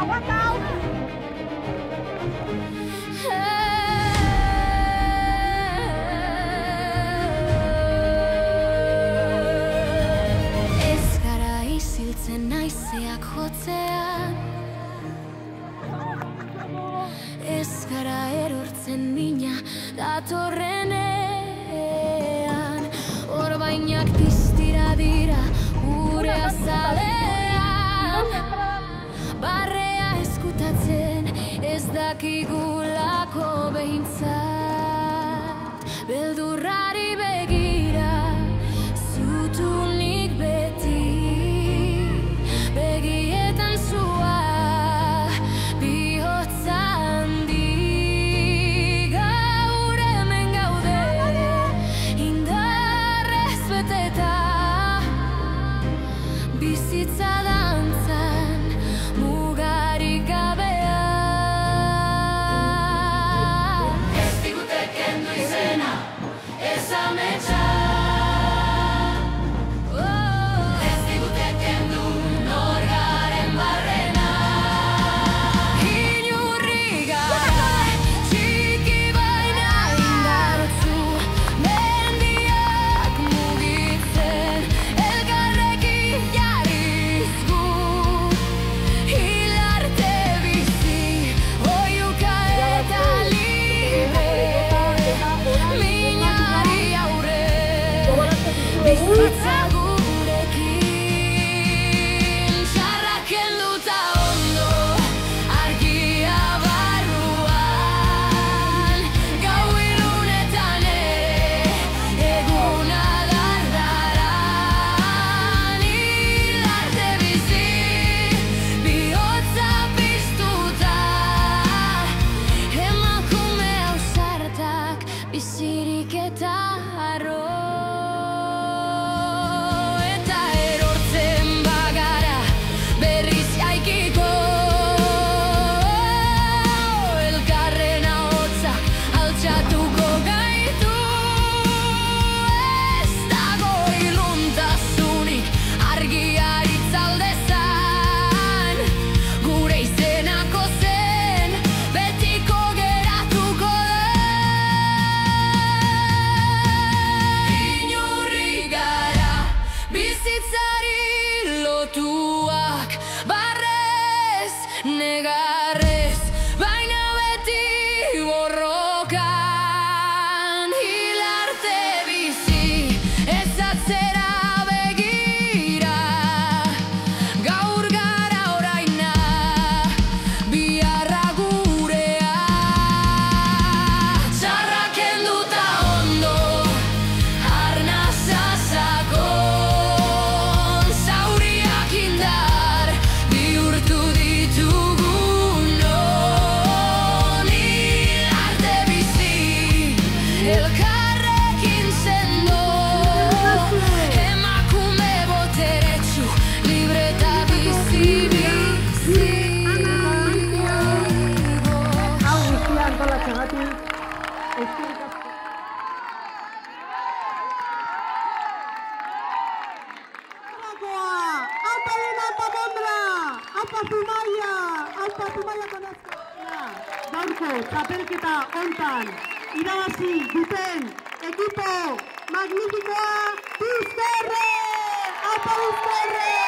Ez gara isiltzen naizeak jotzean, ez gara erortzen mina datorrenean, orbainak distira dira gure azalean, barrea eskutatzen ez dakigulako behintzat, beldurrari begira zutunik beti, begietan zua bihotza handi, gaur hemen gaude indarrez beteta, bizitza dantzan mugarik gabea. Ez digute kendu izena, ez ametsa, ez digute kendu nor garen barrena. Inurri gara, txiki baina indartsu, mendiak mugitzen, elkarrekin jarriz gu, hilarte bizi, oiuka eta libre, minari aurre, bizitza gurekin, txarrak kenduta ondo, argia barruan, gau ilunetan eguna dardaran, hilarte bizi, bihotza piztuta, emakume ausartak bizirik eta harro, eta erortzen bagara berriz jaikiko, elkarren ahotsa altxatuko gaitu, ez dago iluntasunik argiari itzaldezan, gure izenako zen betiko geratuko da. Inurri gara bizitzari lotuak, barrez, negarrez, baina beti borrokan, hilarte bizi, ez atzera begira, gaur gara oraina, biharra gurea, txarrak kenduta ondo, arnaza sakon, zauriak indar bihurtu ditugunon, hilarte bizi, elkarrekin sendo, emakume boteretsu, libre eta bizi. Hau guztia antolatzeagatik, eskerrik asko. Aupa dena, aupa Mondra, aupa Zumaia, konazka. Gaurko txapelketa hontan irabazi duten ekipo magnifikoa Bizkerre! Aupa Bizkerre!